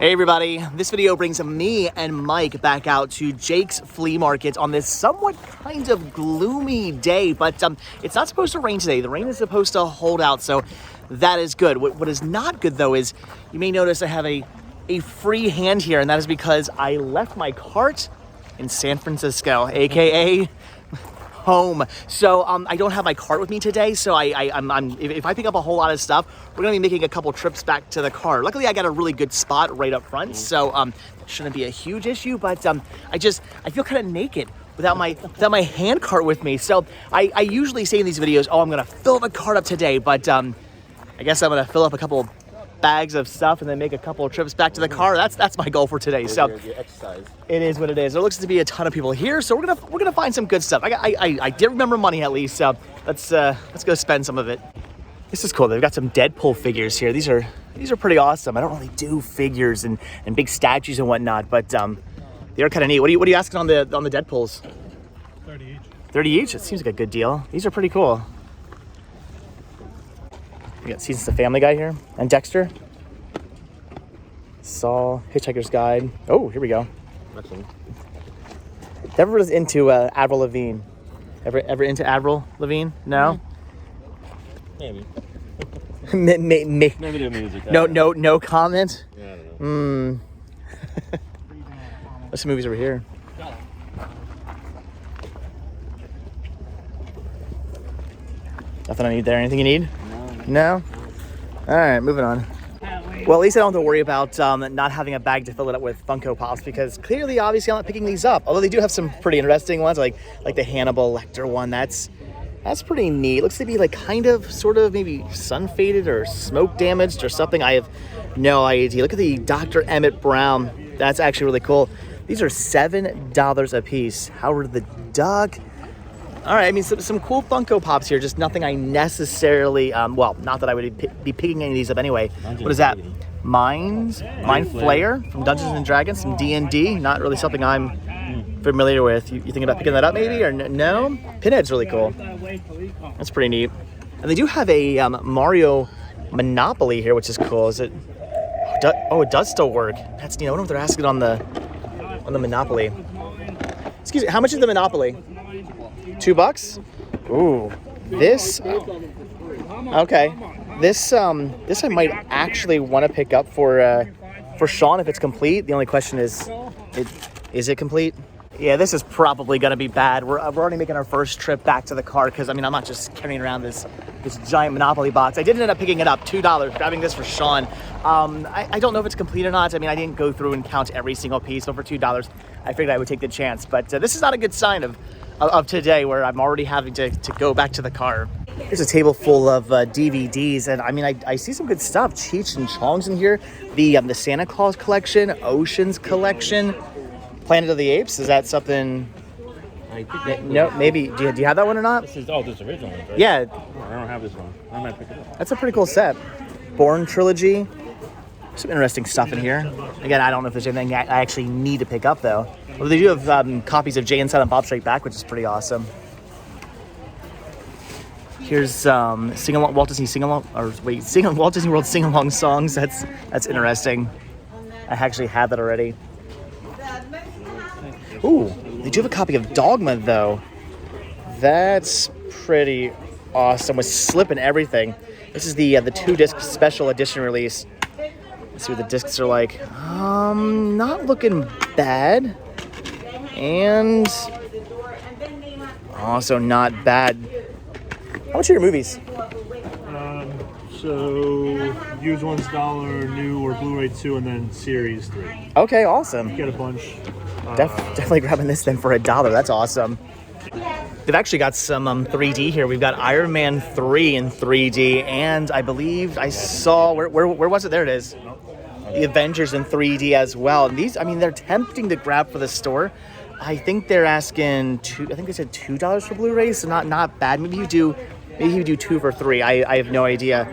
Hey everybody, this video brings me and Mike back out to Jake's Flea Market on this somewhat kind of gloomy day, but it's not supposed to rain today. The rain is supposed to hold out, so that is good. What is not good though is you may notice I have a free hand here, and that is because I left my cart in San Francisco, aka home. So I don't have my cart with me today, so if I pick up a whole lot of stuff, we're gonna be making a couple trips back to the car. Luckily I got a really good spot right up front, so shouldn't be a huge issue, but I feel kind of naked without my hand cart with me. So I usually say in these videos, oh, I'm gonna fill the cart up today, but I guess I'm gonna fill up a couple bags of stuff and then make a couple of trips back to the car. That's my goal for today. So exercise. It is what it is. There looks to be a ton of people here, so we're gonna find some good stuff. I did remember money at least, so let's go spend some of it. This is cool. They've got some Deadpool figures here. These are pretty awesome. I don't really do figures and big statues and whatnot, but they are kind of neat. What are you asking on the Deadpools? 30 each. 30 each? It seems like a good deal. These are pretty cool. We got Seasons of Family Guy here, and Dexter. Saw, Hitchhiker's Guide. Oh, here we go. Excellent. Never was into Avril Lavigne. Ever into Avril Lavigne? No? Maybe. Maybe the music. No comment? Yeah, I don't know. What's some movies over here? Nothing I need there. Anything you need? No? All right, moving on. Well, at least I don't have to worry about not having a bag to fill it up with Funko Pops, because clearly, obviously, I'm not picking these up. Although they do have some pretty interesting ones, like the Hannibal Lecter one. That's pretty neat. Looks to be like kind of, sort of, maybe sun faded or smoke damaged or something. I have no idea. Look at the Dr. Emmett Brown. That's actually really cool. These are $7 a piece. Howard the Duck. All right, I mean, some cool Funko Pops here, just nothing I necessarily, well, not that I would be picking any of these up anyway. What is that? Mind Flayer from Dungeons and Dragons, some D&D, not really something I'm familiar with. You thinking about picking that up maybe, or no? Pinhead's really cool. That's pretty neat. And they do have a Mario Monopoly here, which is cool. Is it? Oh, it does still work. That's neat. I wonder if they're asking on the Monopoly. Excuse me, how much is the Monopoly? $2? Ooh, this. Okay, this I might actually want to pick up for Sean if it's complete. The only question is it complete? Yeah, this is probably gonna be bad. We're already making our first trip back to the car, because I mean, I'm not just carrying around this giant Monopoly box. I did end up picking it up, $2, grabbing this for Sean. I don't know if it's complete or not. I mean, I didn't go through and count every single piece, so for $2, I figured I would take the chance. But this is not a good sign of today, where I'm already having to go back to the car. Here's a table full of DVDs, and I mean, I see some good stuff. Cheech and Chong's in here. The Santa Claus collection, Ocean's collection, Planet of the Apes. Is that something? No, maybe. Do you have that one or not? This original one, right? Yeah. I don't have this one. I might pick it up. That's a pretty cool set. Bourne trilogy. Some interesting stuff in here. Again, I don't know if there's anything I actually need to pick up, though. Well, they do have copies of Jay and Silent Bob Strike Back, which is pretty awesome. Here's Walt Disney Walt Disney World sing-along songs. That's interesting. I actually had that already. Ooh, they do have a copy of Dogma, though. That's pretty awesome, with slip and everything. This is the 2-disc special edition release. Let's see what the discs are like. Not looking bad. And also not bad. How much are your movies? So used one's $1, new or Blu-ray 2, and then series 3. Okay, awesome. Get a bunch. Definitely grabbing this then for $1. That's awesome. They've actually got some 3D here. We've got Iron Man 3 in 3D, and I believe I saw where was it? There it is. The Avengers in 3D as well. And these, I mean, they're tempting to grab for the store. I think they're asking I think they said $2 for Blu-rays, so not bad. Maybe you do 2 for $3. I have no idea.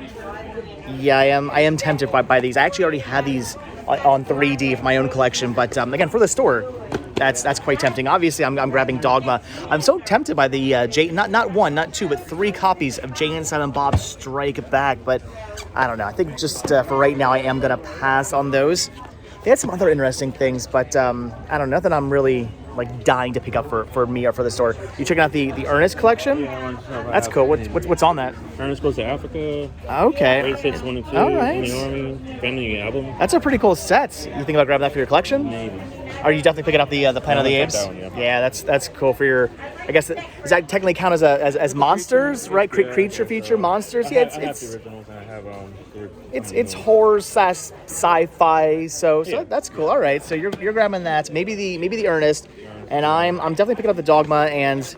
Yeah, I am tempted by these. I actually already had these on 3D for my own collection, but again, for the store, that's quite tempting. Obviously, I'm grabbing Dogma. I'm so tempted by the not 1, not 2, but 3 copies of Jay and Silent Bob Strike Back. But I don't know. I think just for right now, I am gonna pass on those. They had some other interesting things, but I don't know, nothing I'm really like dying to pick up for me or for the store. You checking out the Ernest collection? Yeah, that's cool. What's on that? Ernest Goes to Africa. Okay. Race Hits 1 and 2. All right. In the Army. Family album. That's a pretty cool set. You think about grabbing that for your collection? Maybe. Are you definitely picking up the Planet of the Apes? That one, yeah. Yeah, that's cool for your. I guess does that technically count as monsters, right? Creature feature monsters. Yeah, I have the originals and I have it's horror / sci-fi. So that's cool. All right, so you're grabbing that. Maybe the Ernest, and I'm definitely picking up the Dogma, and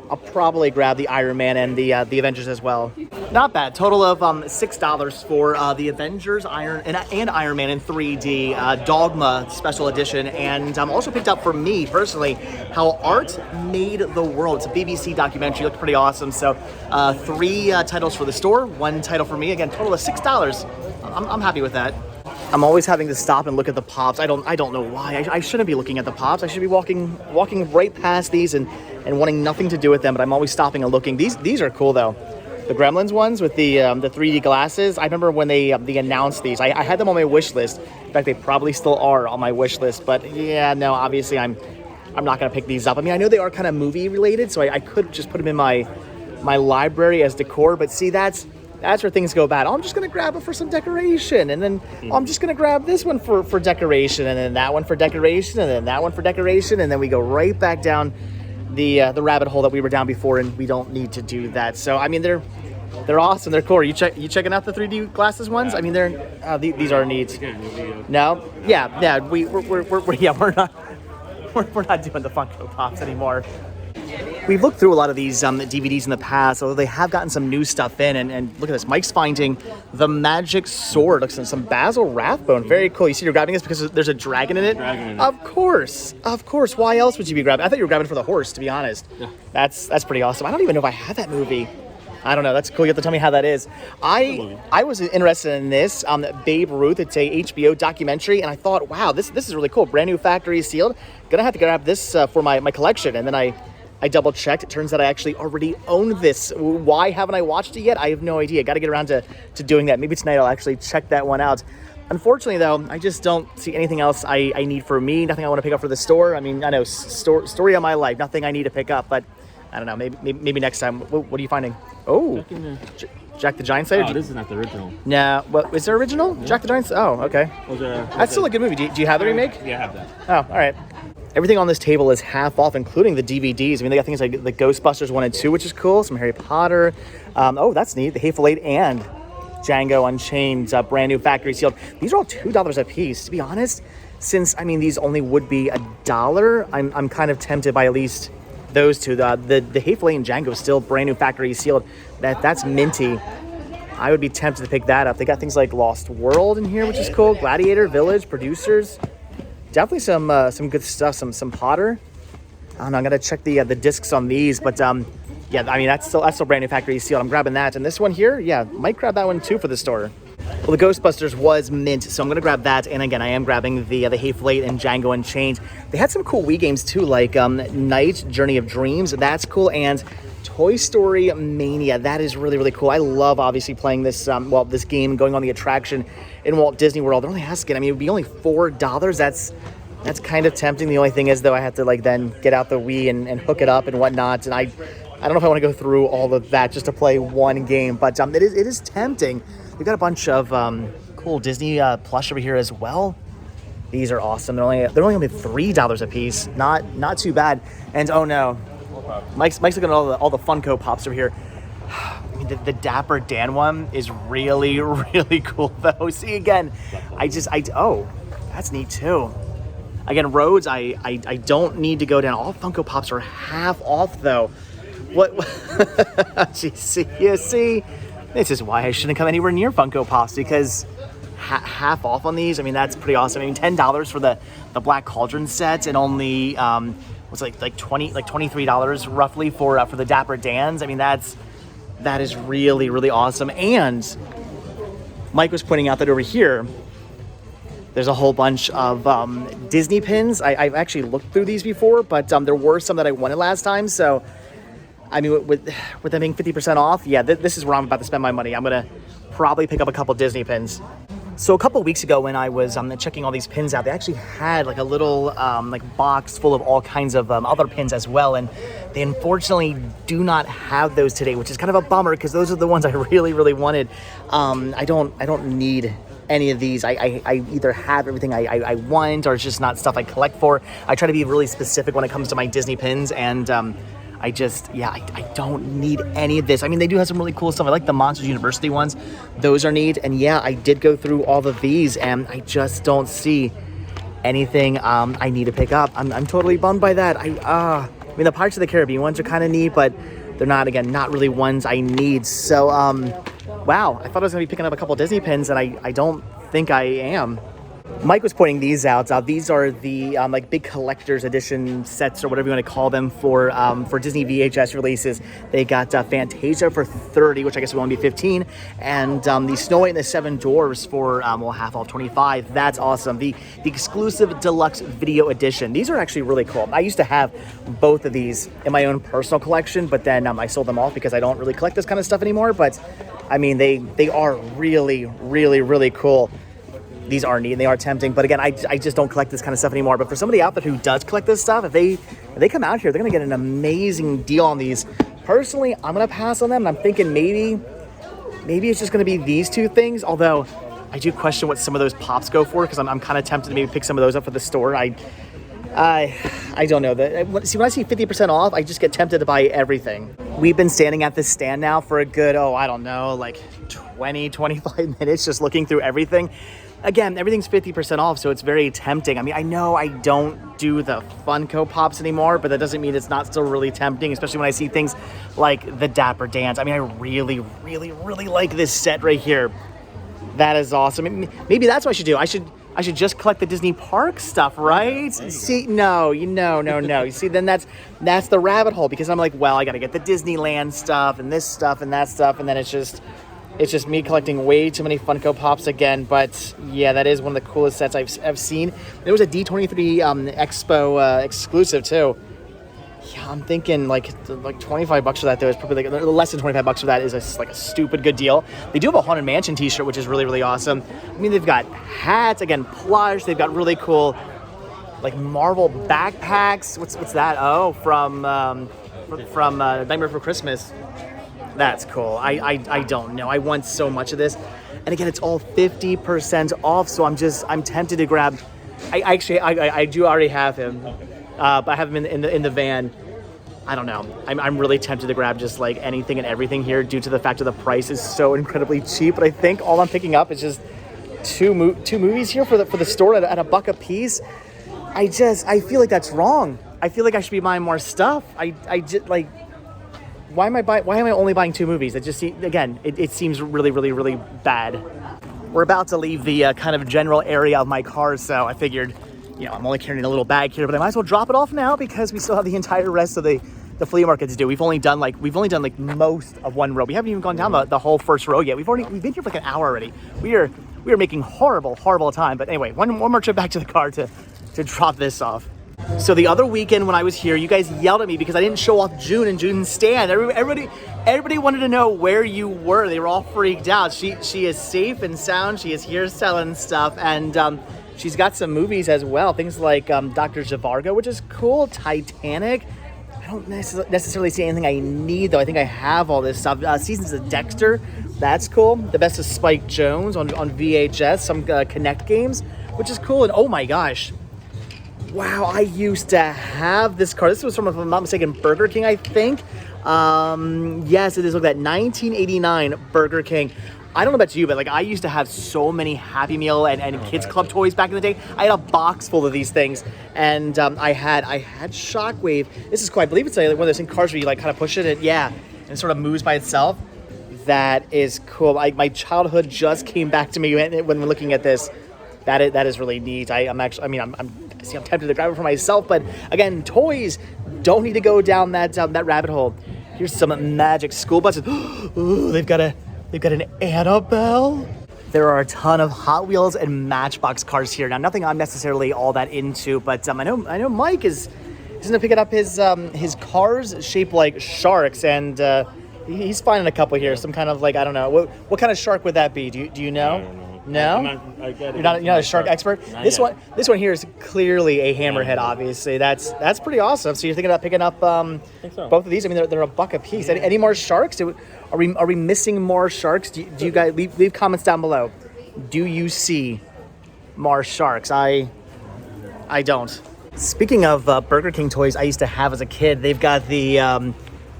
I'll probably grab the Iron Man and the Avengers as well. Not bad. Total of $6 for the Avengers, Iron Man in 3D Dogma Special Edition, and also picked up for me personally How Art Made the World. It's a BBC documentary. Looked pretty awesome. So 3 titles for the store, 1 title for me. Again, total of $6. I'm happy with that. I'm always having to stop and look at the pops. I don't know why. I shouldn't be looking at the pops. I should be walking right past these and wanting nothing to do with them. But I'm always stopping and looking. These are cool though. The Gremlins ones with the 3D glasses. I remember when they announced these. I had them on my wish list. In fact, they probably still are on my wish list. But yeah, no, obviously I'm not gonna pick these up. I mean, I know they are kind of movie related, so I could just put them in my library as decor. But see, that's where things go bad. Oh, I'm just going to grab it for some decoration. And then I'm just going to grab this one for decoration. And then that one for decoration. And then that one for decoration. And then we go right back down the rabbit hole that we were down before. And we don't need to do that. So, I mean, they're awesome. They're cool. Are you checking out the 3D glasses ones? I mean, these are neat. No? Yeah. We're not doing the Funko Pops anymore. We've looked through a lot of these DVDs in the past, although they have gotten some new stuff in. And look at this. Mike's finding the Magic Sword. Looks like some Basil Rathbone. Very cool. You see you're grabbing this because there's a dragon in it? Of course. Why else would you be grabbing? I thought you were grabbing for the horse, to be honest. Yeah. That's pretty awesome. I don't even know if I have that movie. I don't know. That's cool. You have to tell me how that is. I was interested in this, Babe Ruth. It's a HBO documentary, and I thought, wow, this is really cool. Brand new factory sealed. Gonna have to grab this for my collection. And then I double checked. It turns out I actually already own this. Why haven't I watched it yet? I have no idea. Got to get around to doing that. Maybe tonight I'll actually check that one out. Unfortunately, though, I just don't see anything else I need for me. Nothing I want to pick up for the store. I mean, I know story of my life. Nothing I need to pick up, but I don't know. Maybe next time. What are you finding? Oh, Jack the Giant Slayer. Oh, this is not the original. Nah, what is there original? Yeah. Jack the Giant. Oh, okay. That's still a good movie. Do you have the remake? Yeah, I have that. Oh, all right. Everything on this table is half off, including the DVDs. I mean, they got things like the Ghostbusters 1 and 2, which is cool. Some Harry Potter. Oh, that's neat. The Hateful Eight and Django Unchained, brand new factory sealed. These are all $2 a piece. To be honest, since, I mean, these only would be $1, I'm kind of tempted by at least those two. The Hateful Eight and Django still brand new factory sealed. That's minty. I would be tempted to pick that up. They got things like Lost World in here, which is cool. Gladiator, Village, Producers. Definitely some good stuff. Some Potter. I don't know. I'm gonna check the discs on these, but yeah. I mean that's still brand new factory sealed. I'm grabbing that, and this one here, yeah, might grab that one too for the store. Well, the Ghostbusters was mint, so I'm gonna grab that. And again, I am grabbing the Hateful Eight and Django Unchained. They had some cool Wii games too, like Night Journey of Dreams. That's cool, and Toy Story Mania. That is really, really cool. I love obviously playing this this game, going on the attraction in Walt Disney World. They're only asking, I mean, it would be only $4. That's kind of tempting. The only thing is though, I have to like then get out the Wii and hook it up and whatnot. And I don't know if I want to go through all of that just to play one game, but it is tempting. We've got a bunch of cool Disney plush over here as well. These are awesome. They're only gonna be $3 a piece. Not too bad. And oh no, Mike's looking at all the Funko Pops over here. I mean, the Dapper Dan one is really, really cool though. See again, oh, that's neat too. Again, Rhodes, I don't need to go down. All Funko Pops are half off though. What? You see, this is why I shouldn't come anywhere near Funko Pops, because half off on these. I mean, that's pretty awesome. I mean, $10 for the Black Cauldron set, and only what's like $23 roughly for the Dapper Dans. I mean, that is really, really awesome. And Mike was pointing out that over here, there's a whole bunch of Disney pins. I've actually looked through these before, but there were some that I wanted last time. So, I mean, with them being 50% off, yeah, this is where I'm about to spend my money. I'm going to probably pick up a couple Disney pins. So a couple weeks ago when I was checking all these pins out, they actually had like a little like box full of all kinds of other pins as well, and they unfortunately do not have those today, which is kind of a bummer because those are the ones I really, really wanted. I don't need any of these. I either have everything I want, or it's just not stuff I collect for. I try to be really specific when it comes to my Disney pins, and I don't need any of this. I mean, they do have some really cool stuff. I like the Monsters University ones. Those are neat. And yeah, I did go through all of these, and I just don't see anything I need to pick up. I'm totally bummed by that. I mean, the Pirates of the Caribbean ones are kind of neat, but they're not really ones I need. So, wow, I thought I was going to be picking up a couple Disney pins, and I don't think I am. Mike was pointing these out. These are the like big collector's edition sets, or whatever you want to call them, for Disney VHS releases. They got Fantasia for $30, which I guess will only be $15, and the Snow White and the Seven Dwarfs for half off, $25. That's awesome. The exclusive deluxe video edition. These are actually really cool. I used to have both of these in my own personal collection, but then I sold them off because I don't really collect this kind of stuff anymore. But I mean, they are really, really, really cool. These are neat and they are tempting, but again, I just don't collect this kind of stuff anymore. But for somebody out there who does collect this stuff, if they come out here, they're gonna get an amazing deal on these. Personally, I'm gonna pass on them, and I'm thinking maybe it's just gonna be these two things. Although I do question what some of those pops go for, because I'm kind of tempted to maybe pick some of those up for the store. I don't know. See, when I see 50% off, I just get tempted to buy everything. We've been standing at this stand now for a good, I don't know, like 20, 25 minutes, just looking through everything. Again, everything's 50% off, so it's very tempting. I mean, I know I don't do the Funko Pops anymore, but that doesn't mean it's not still really tempting, especially when I see things like the Dapper Dans. I mean, I really, really, really like this set right here. That is awesome. Maybe that's what I should do. I should just collect the Disney park stuff, right? See, no. You see, then that's the rabbit hole, because I'm like, well, I got to get the Disneyland stuff and this stuff and that stuff, and then it's just me collecting way too many Funko Pops again. But yeah, that is one of the coolest sets I've seen. There was a D23 Expo exclusive too. Yeah, I'm thinking like $25 for that though is probably like less than $25 for that is like a stupid good deal. They do have a Haunted Mansion t-shirt, which is really, really awesome. I mean, they've got hats, again, plush. They've got really cool like Marvel backpacks. What's that? Oh, from Nightmare Before Christmas. That's cool. I don't know. I want so much of this. And again, it's all 50% off, so I'm tempted to grab. I do already have him, but I have him in the van. I don't know. I'm really tempted to grab just like anything and everything here due to the fact that the price is so incredibly cheap. But I think all I'm picking up is just two movies here for the store at $1 a piece. I feel like that's wrong. I feel like I should be buying more stuff. I just like. Why am I only buying 2 movies? It seems really, really, really bad. We're about to leave the kind of general area of my car, so I figured, I'm only carrying a little bag here, but I might as well drop it off now because we still have the entire rest of the flea market to do. We've only done like most of one row. We haven't even gone down the whole first row yet. We've been here for like an hour already. We are making horrible time. But anyway, one more trip back to the car to drop this off. So the other weekend when I was here, you guys yelled at me because I didn't show off June and June's stand. Everybody wanted to know where you were. They were all freaked out. She is safe and sound. She is here selling stuff, and she's got some movies as well. Things like Dr. Zhivago, which is cool. Titanic. I don't necessarily see anything I need though. I think I have all this stuff. Seasons of Dexter. That's cool. The Best of Spike Jones on VHS. Some Connect games, which is cool. And oh my gosh. Wow, I used to have this card. This was from, if I'm not mistaken, Burger King, I think. Yes, it is. Look at that, 1989 Burger King. I don't know about you, but like I used to have so many Happy Meal and Kids Club toys back in the day. I had a box full of these things, and I had Shockwave. This is cool. I believe it's like one of those things, cars where you like kind of push it, and it sort of moves by itself. That is cool. My childhood just came back to me when we're looking at this. That is really neat. I'm tempted to grab it for myself, but again, toys don't need to go down that rabbit hole. Here's some Magic School Buses. Ooh, they've got an Annabelle. There are a ton of Hot Wheels and Matchbox cars here. Now, nothing I'm necessarily all that into, but I know Mike is gonna pick up his cars shaped like sharks, and he's finding a couple here. Some kind of like, I don't know, what kind of shark would that be? Do you know? I don't know. No? You're not a shark expert? This one here is clearly a hammerhead, obviously. That's pretty awesome. So you're thinking about picking up both of these? I mean, they're $1 a piece. Any more sharks? Are we missing more sharks? Do you guys leave comments down below? Do you see more sharks? I don't. Speaking of Burger King toys I used to have as a kid, they've got the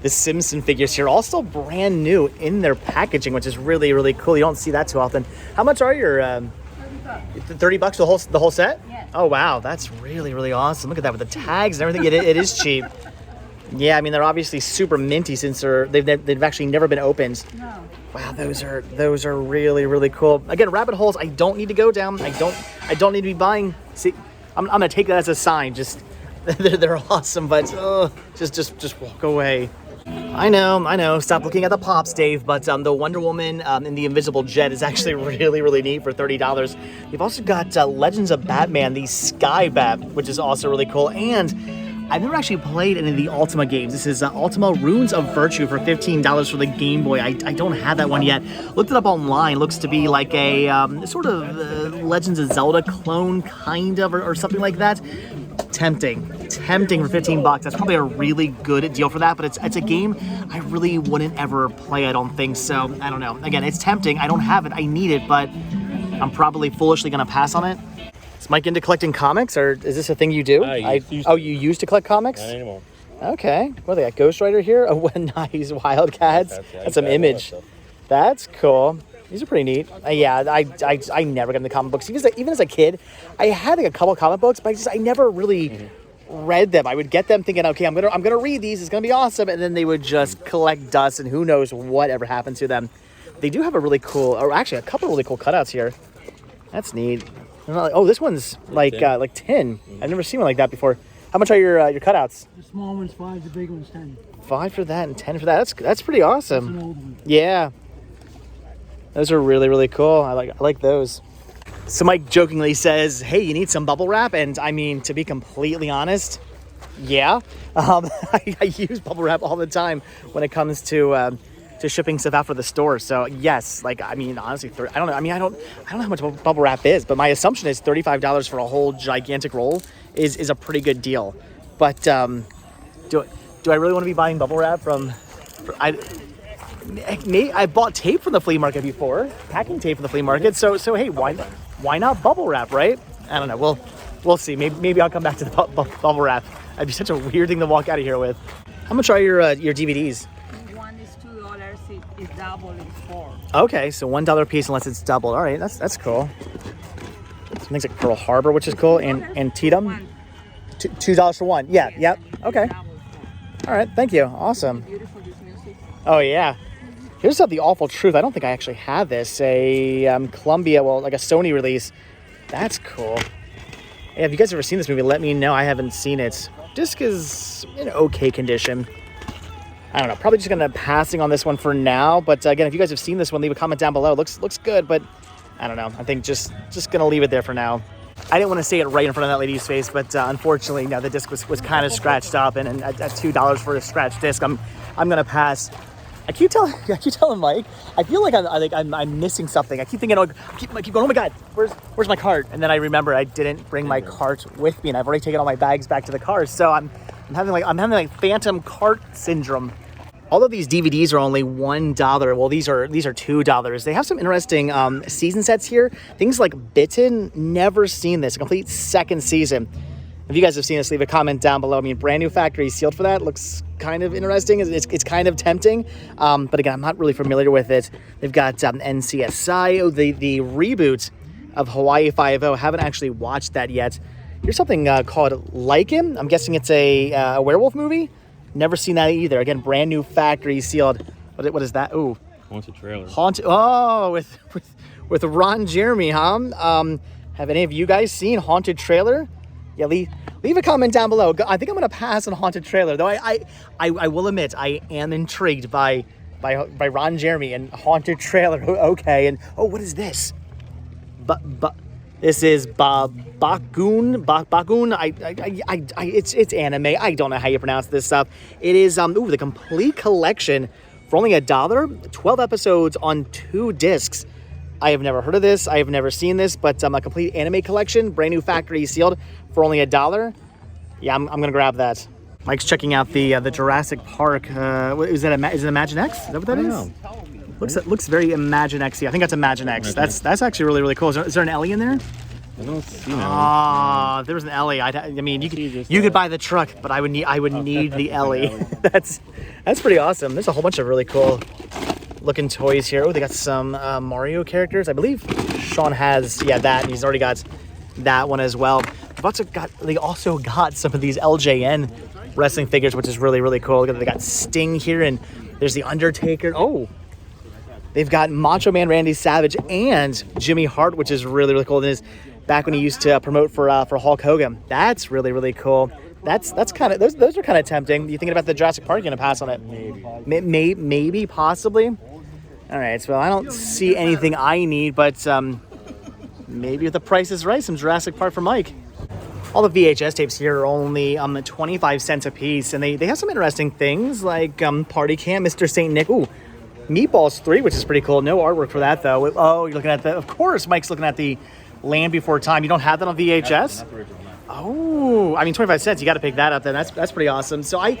Simpson figures here, all still brand new in their packaging, which is really, really cool. You don't see that too often. How much are your $30 the whole set? Yes. Oh wow, that's really, really awesome. Look at that with the tags and everything. It is cheap. Yeah, I mean they're obviously super minty since they've actually never been opened. No. Wow, those are really, really cool. Again, rabbit holes I don't need to go down. I don't need to be buying. See, I'm gonna take that as a sign. Just they're awesome, but just walk away. I know. Stop looking at the pops, Dave. But the Wonder Woman in the Invisible Jet is actually really, really neat for $30. You've also got Legends of Batman, the Sky Bat, which is also really cool. And I've never actually played any of the Ultima games. This is Ultima Runes of Virtue for $15 for the Game Boy. I don't have that one yet. Looked it up online. Looks to be like a sort of Legends of Zelda clone, kind of, or something like that. Tempting for $15. That's probably a really good deal for that, but it's a game I really wouldn't ever play, I don't think. So I don't know. Again, it's tempting. I don't have it. I need it, but I'm probably foolishly gonna pass on it. Is Mike into collecting comics, or is this a thing you do? You used to collect comics? Not anymore. Okay. What they got? Ghost Rider here? Oh, nice. Wildcats. That's some image. That's cool. These are pretty neat. Yeah, I never got into comic books. Even as a kid, I had like a couple comic books, but I never really read them. I would get them thinking, okay, I'm gonna read these. It's gonna be awesome, and then they would just collect dust, and who knows whatever happened to them. They do have a really cool, or actually a couple really cool cutouts here. That's neat. Oh, this one's like tin. I've never seen one like that before. How much are your cutouts? The small one's 5, the big one's 10. 5 for that and 10 for that. That's pretty awesome. That's an old one. Yeah. Those are really, really cool. I like those. So Mike jokingly says, hey, you need some bubble wrap? And I mean, to be completely honest, yeah. I use bubble wrap all the time when it comes to shipping stuff out for the store. So yes, I mean, honestly, I don't know. I mean, I don't know how much bubble wrap is, but my assumption is $35 for a whole gigantic roll is a pretty good deal. But do I really want to be buying bubble wrap I bought tape from the flea market before, packing tape from the flea market. So hey, why not bubble wrap, right? I don't know. We'll see. Maybe I'll come back to the bubble wrap. That'd be such a weird thing to walk out of here with. How much are your DVDs? One is $2. It's double. It's 4. Okay, so $1 a piece unless it's doubled. All right, that's cool. Some things like Pearl Harbor, which is cool, and Tatum. $2 for one. Yeah. Yep. Okay. All right. Thank you. Awesome. Beautiful, this music. Oh yeah. Here's the Awful Truth. I don't think I actually have this. A Columbia, like a Sony release. That's cool. Yeah, if you guys ever seen this movie, let me know. I haven't seen it. Disc is in okay condition. I don't know. Probably just gonna passing on this one for now. But again, if you guys have seen this one, leave a comment down below. Looks good, but I don't know. I think just gonna leave it there for now. I didn't want to say it right in front of that lady's face, but unfortunately, no, the disc was kind of scratched up, and at $2 for a scratched disc, I'm gonna pass. I keep telling Mike, I feel like I'm missing something. I keep thinking, I keep going, oh my God, where's my cart? And then I remember I didn't bring my cart with me, and I've already taken all my bags back to the car. So I'm having phantom cart syndrome. Although these DVDs are only $1, well, these are $2. They have some interesting season sets here. Things like Bitten, never seen this, a complete second season. If you guys have seen this, leave a comment down below. I mean, brand new factory sealed for that. Looks kind of interesting. It's kind of tempting. But again, I'm not really familiar with it. They've got NCSI, the reboot of Hawaii Five-0. Haven't actually watched that yet. Here's something called Lycan. I'm guessing it's a werewolf movie. Never seen that either. Again, brand new factory sealed. What is that? Ooh. Haunted trailer. Oh, with Ron Jeremy, huh? Have any of you guys seen Haunted Trailer? Yeah, leave a comment down below. I think I'm gonna pass on Haunted Trailer, though. I will admit I am intrigued by Ron Jeremy and Haunted Trailer. Okay, and what is this? This is Bakuun. It's anime. I don't know how you pronounce this stuff. It is the complete collection for only $1. 12 episodes on 2 discs. I have never heard of this. I have never seen this, but a complete anime collection, brand new factory sealed for only $1. Yeah, I'm gonna grab that. Mike's checking out the Jurassic Park. Is it Imaginext? Is that what that is? Looks very Imaginex-y. I think that's Imaginex. That's actually really cool. Is there an Ellie in there? I don't see that. Ah, if there was an Ellie, I mean, you could buy the truck, but I would need the Ellie. That's pretty awesome. There's a whole bunch of really cool looking toys here. Oh, they got some Mario characters. I believe Sean has that, and he's already got that one as well. They also got some of these LJN wrestling figures, which is really cool. Look at, they got Sting here, and there's the Undertaker. Oh, they've got Macho Man Randy Savage and Jimmy Hart, which is really cool. This back when he used to promote for Hulk Hogan. That's really cool. That's kind of those are kind of tempting. You thinking about the Jurassic Park? You're gonna pass on it? Maybe, possibly. All right. So I don't see anything I need, but maybe if the price is right, some Jurassic Park for Mike. All the VHS tapes here are only 25 cents a piece, and they have some interesting things like Party Camp, Mr. Saint Nick. Ooh, Meatballs 3, which is pretty cool. No artwork for that though. Oh, you're looking at of course, Mike's looking at the Land Before Time. You don't have that on VHS? Oh, I mean, 25 cents. You got to pick that up then. That's pretty awesome. So I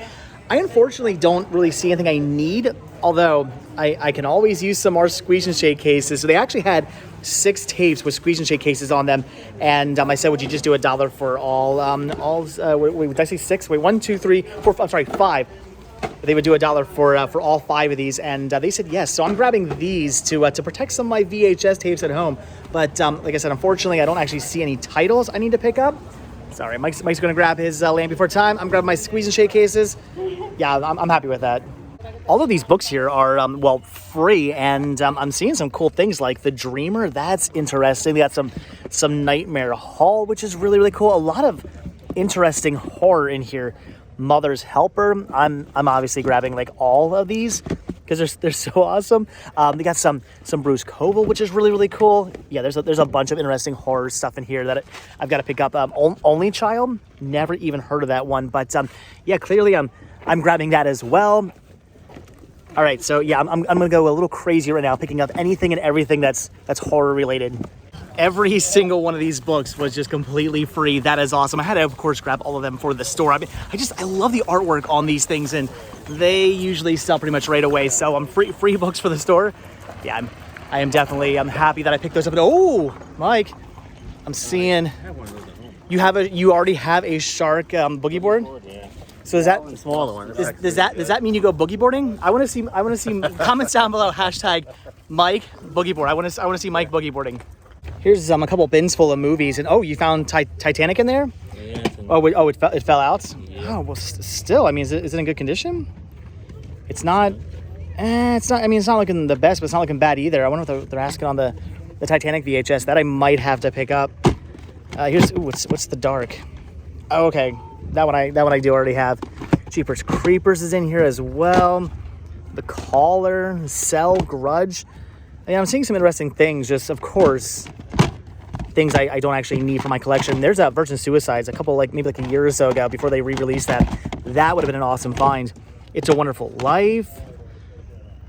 unfortunately don't really see anything I need, although I can always use some more Squeeze and Shake cases. So they actually had 6 tapes with Squeeze and Shake cases on them, and I said, would you just do $1 for all? Wait, did I say 6? Wait, 1, 2, 3, 4. I'm sorry, 5. They would do $1 for all 5 of these, and they said yes. So I'm grabbing these to protect some of my VHS tapes at home. But like I said, unfortunately, I don't actually see any titles I need to pick up. Sorry, Mike's going to grab his Land Before Time. I'm grabbing my Squeeze and Shake cases. Yeah, I'm happy with that. All of these books here are, free, and I'm seeing some cool things like The Dreamer. That's interesting. They got some Nightmare Hall, which is really cool. A lot of interesting horror in here. Mother's Helper. I'm obviously grabbing like all of these because they're so awesome. They got some Bruce Koval, which is really cool. Yeah, there's a bunch of interesting horror stuff in here that I've got to pick up. Only Child, never even heard of that one, but yeah, clearly I'm grabbing that as well. All right, so yeah, I'm gonna go a little crazy right now, picking up anything and everything that's horror related. Every single one of these books was just completely free. That is awesome. I had to, of course, grab all of them for the store. I mean, I love the artwork on these things, and they usually sell pretty much right away. So free books for the store. Yeah, I am definitely happy that I picked those up. Oh, Mike, I'm seeing you already have a shark boogie board. Yeah. So is that the smaller one? Does that mean you go boogie boarding? I want to see comments down below. #Mike boogie board. I want to see Mike boogie boarding. Here's a couple bins full of movies, and you found Titanic in there? Yeah. It fell out? Yeah. Oh, well, still, I mean, is it in good condition? It's not, I mean, it's not looking the best, but it's not looking bad either. I wonder what they're asking on the Titanic VHS. That I might have to pick up. What's the dark? Oh, okay, that one I do already have. Jeepers Creepers is in here as well. The Caller, Cell, Grudge. Yeah, I'm seeing some interesting things, just, of course, things I don't actually need for my collection. There's Virgin Suicides, maybe a year or so ago, before they re-released that. That would have been an awesome find. It's a Wonderful Life.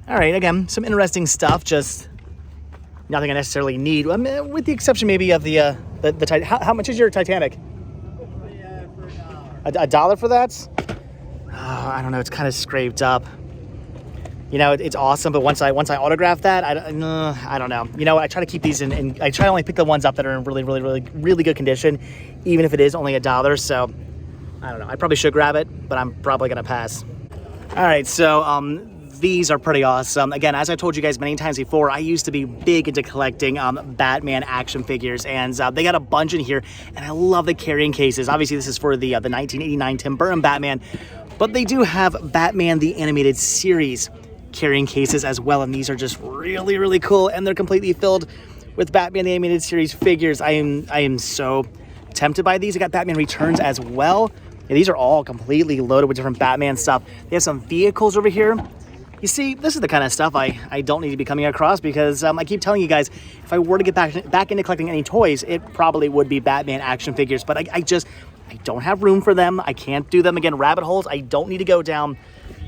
All right, again, some interesting stuff, just nothing I necessarily need, with the exception maybe of the how much is your Titanic? $1 for that? Oh, I don't know, it's kind of scraped up. You know, it's awesome, but once I autograph that, I don't know. You know, I try to keep these in I try to only pick the ones up that are in really good condition, even if it is only $1. So, I don't know. I probably should grab it, but I'm probably gonna pass. All right, so these are pretty awesome. Again, as I told you guys many times before, I used to be big into collecting Batman action figures, and they got a bunch in here, and I love the carrying cases. Obviously, this is for the 1989 Tim Burton Batman, but they do have Batman the Animated Series carrying cases as well, and these are just really cool, and they're completely filled with Batman the Animated Series figures. I am so tempted by these. I got Batman Returns as well. Yeah, these are all completely loaded with different Batman stuff. They have some vehicles over here. You see, this is the kind of stuff I don't need to be coming across, because I keep telling you guys, if I were to get back into collecting any toys, it probably would be Batman action figures, but I don't have room for them. I can't do them. Again, rabbit holes I don't need to go down.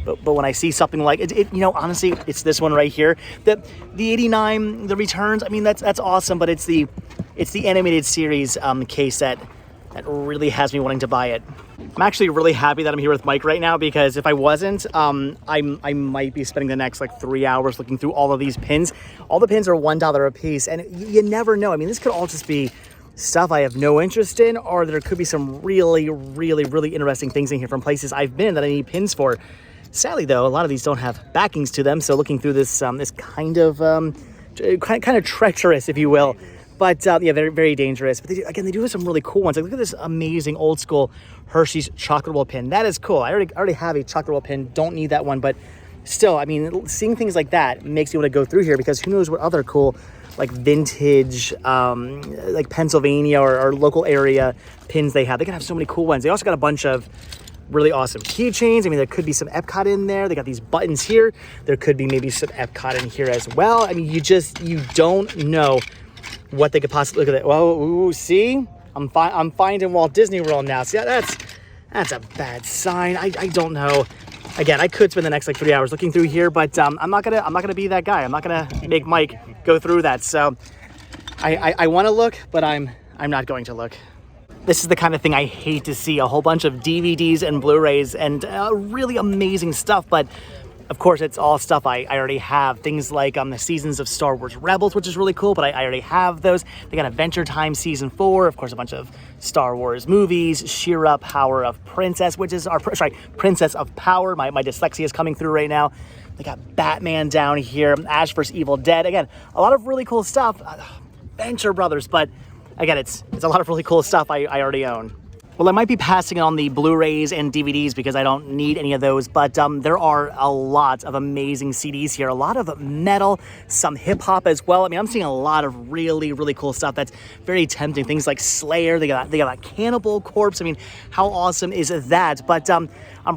But when I see something like it, you know, honestly, it's this one right here. The 89, the returns. I mean, that's awesome. But it's the animated series case that really has me wanting to buy it. I'm actually really happy that I'm here with Mike right now, because if I wasn't, I might be spending the next like 3 hours looking through all of these pins. All the pins are $1 a piece, and you never know. I mean, this could all just be stuff I have no interest in, or there could be some really interesting things in here from places I've been that I need pins for. Sadly, though, a lot of these don't have backings to them, so looking through this this kind of treacherous, if you will. But yeah, very dangerous. But they do have some really cool ones. Like, look at this amazing old school Hershey's chocolate roll pin. That is cool. I already have a chocolate roll pin. Don't need that one, but still, I mean, seeing things like that makes me want to go through here, because who knows what other cool, like vintage, like Pennsylvania or local area pins they have. They can have so many cool ones. They also got a bunch of really awesome keychains. I mean, there could be some Epcot in there. They got these buttons here. There could be maybe some Epcot in here as well. I mean, you don't know what they could possibly, look at that. Well, ooh, see, I'm finding Walt Disney World now. See, that's a bad sign. I don't know. Again, I could spend the next like 3 hours looking through here, but I'm not gonna be that guy. I'm not gonna make Mike go through that. So I want to look, but I'm not going to look. This is the kind of thing I hate to see, a whole bunch of DVDs and Blu-rays and really amazing stuff, but of course, it's all stuff I already have. Things like the seasons of Star Wars Rebels, which is really cool, but I already have those. They got Adventure Time Season 4, of course, a bunch of Star Wars movies, She-Ra, Power of Princess, which is Princess of Power. My dyslexia is coming through right now. They got Batman down here, Ash vs. Evil Dead. Again, a lot of really cool stuff. Venture Brothers, but again, it's a lot of really cool stuff I already own. Well, I might be passing on the Blu-rays and DVDs because I don't need any of those, but there are a lot of amazing CDs here, a lot of metal, some hip-hop as well. I mean, I'm seeing a lot of really cool stuff that's very tempting. Things like Slayer, they got that Cannibal Corpse. I mean, how awesome is that? But I'm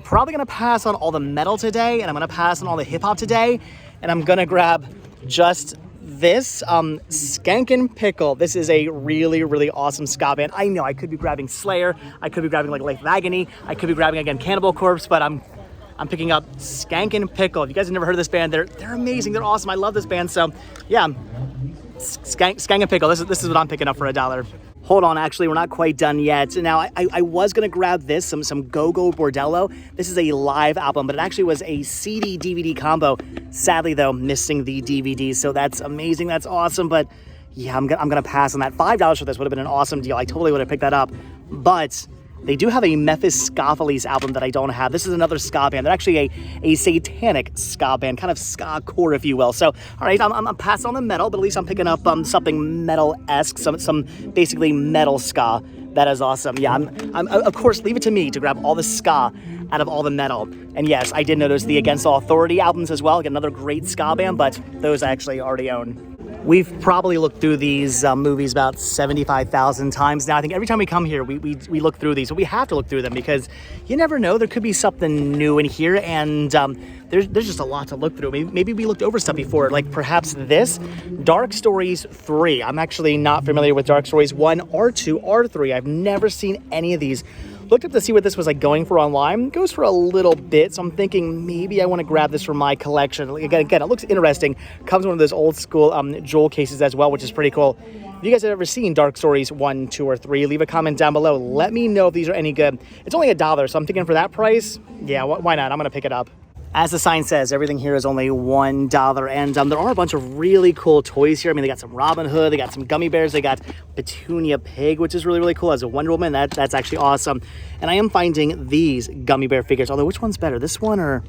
probably going to pass on all the metal today, and I'm going to pass on all the hip-hop today, and I'm going to grab just this Skankin' Pickle. This is a really awesome ska band. I know I could be grabbing Slayer, I could be grabbing like Life of Agony, I could be grabbing again Cannibal Corpse, but I'm picking up Skankin' Pickle. If you guys have never heard of this band, they're amazing, they're awesome. I love this band. So yeah, Skankin' Pickle. This is what I'm picking up for $1. Hold on, actually, we're not quite done yet. Now, I was going to grab this, some Go-Go Bordello. This is a live album, but it actually was a CD-DVD combo. Sadly, though, missing the DVD, so that's amazing, that's awesome, but yeah, I'm gonna pass on that. $5 for this would have been an awesome deal. I totally would have picked that up, but they do have a Mephistopheles album that I don't have. This is another ska band. They're actually a satanic ska band, kind of ska core, if you will. So, all right, I'm passing on the metal, but at least I'm picking up something metal-esque, some basically metal ska. That is awesome. Yeah, I'm of course, leave it to me to grab all the ska out of all the metal. And yes, I did notice the Against All Authority albums as well. Like another great ska band, but those I actually already own. We've probably looked through these movies about 75,000 times now. I think every time we come here, we look through these. But we have to look through them because you never know. There could be something new in here, and there's just a lot to look through. Maybe we looked over stuff before, like perhaps this, Dark Stories 3. I'm actually not familiar with Dark Stories 1 or 2 or 3. I've never seen any of these. Looked up to see what this was like going for online. It goes for a little bit, so I'm thinking maybe I want to grab this for my collection. Again, it looks interesting. Comes in one of those old school jewel cases as well, which is pretty cool. If you guys have ever seen Dark Stories 1, 2, or 3, leave a comment down below. Let me know if these are any good. It's only $1, so I'm thinking for that price, yeah, why not? I'm going to pick it up. As the sign says, everything here is only $1, and there are a bunch of really cool toys here. I mean, they got some Robin Hood, they got some gummy bears, they got Petunia Pig, which is really cool. As a Wonder Woman, that's actually awesome. And I am finding these gummy bear figures. Although, which one's better, this one or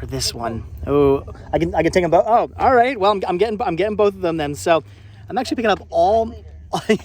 this one? Oh, I can take them both. Oh, all right. Well, I'm getting both of them then. So I'm actually picking up all.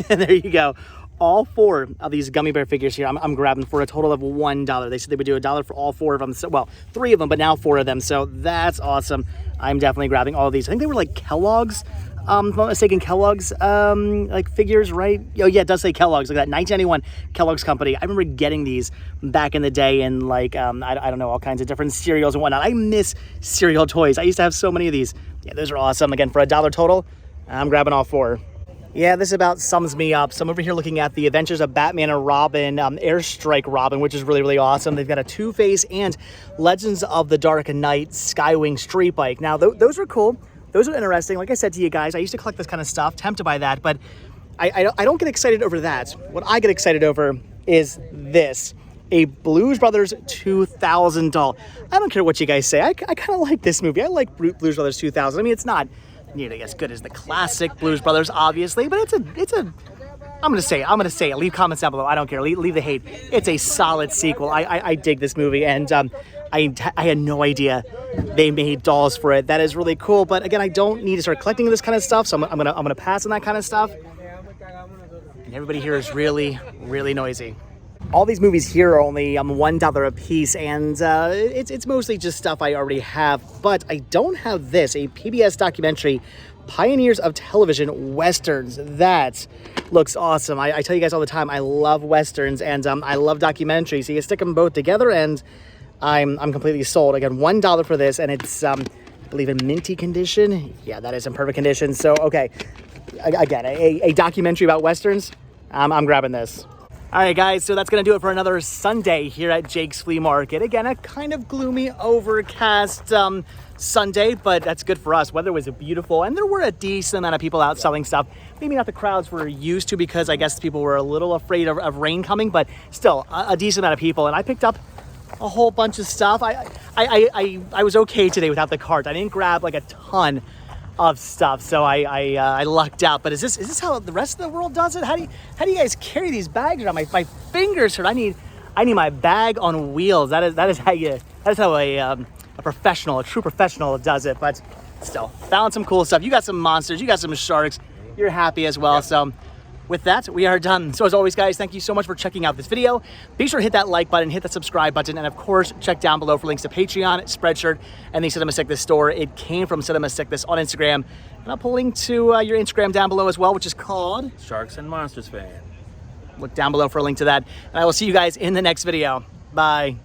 There you go. All 4 of these gummy bear figures here, I'm grabbing for a total of $1. They said they would do $1 for all 4 of them. So, well, 3 of them, but now 4 of them. So that's awesome. I'm definitely grabbing all of these. I think they were like Kellogg's, if I'm not mistaken, Kellogg's like figures, right? Oh yeah, it does say Kellogg's, like that 1991 Kellogg's company. I remember getting these back in the day in like, I don't know, all kinds of different cereals and whatnot. I miss cereal toys. I used to have so many of these. Yeah, those are awesome. Again, for $1 total, I'm grabbing all 4. Yeah, this about sums me up. So I'm over here looking at the Adventures of Batman and Robin, Airstrike Robin, which is really, really awesome. They've got a Two-Face and Legends of the Dark Knight Skywing Street Bike. Now, those are cool. Those are interesting. Like I said to you guys, I used to collect this kind of stuff, tempted by that, but I don't get excited over that. What I get excited over is this. A Blues Brothers 2000 doll. I don't care what you guys say. I kind of like this movie. I like Blues Brothers 2000. I mean, it's not nearly as good as the classic Blues Brothers, obviously, but it's a. I'm gonna say it. Leave comments down below. I don't care. Leave the hate. It's a solid sequel. I dig this movie, and I had no idea they made dolls for it. That is really cool. But again, I don't need to start collecting this kind of stuff, so I'm gonna pass on that kind of stuff. And everybody here is really, really noisy. All these movies here are only $1 a piece, and it's mostly just stuff I already have. But I don't have this, a PBS documentary, Pioneers of Television Westerns. That looks awesome. I tell you guys all the time, I love Westerns, and I love documentaries. So you stick them both together, and I'm completely sold. Again, $1 for this, and it's, I believe, in minty condition. Yeah, that is in perfect condition. So, okay, again, a documentary about Westerns, I'm grabbing this. All right, guys, so that's going to do it for another Sunday here at Jake's Flea Market. Again, a kind of gloomy, overcast Sunday, but that's good for us. Weather was beautiful, and there were a decent amount of people out selling stuff. Maybe not the crowds we're used to, because I guess people were a little afraid of rain coming, but still a decent amount of people. And I picked up a whole bunch of stuff. I was okay today without the cart. I didn't grab like a ton of stuff, so I lucked out. But is this how the rest of the world does it? How do you guys carry these bags around? My fingers hurt. I need my bag on wheels. That is how a professional, a true professional does it. But still, found some cool stuff. You got some monsters, you got some sharks. You're happy as well. So with that, we are done. So as always, guys, thank you so much for checking out this video. Be sure to hit that like button, hit that subscribe button, and of course, check down below for links to Patreon, Spreadshirt, and the Cinema Sickness store. It came from Cinema Sickness on Instagram. And I'll put a link to your Instagram down below as well, which is called Sharks and Monsters fan. Look down below for a link to that. And I will see you guys in the next video. Bye.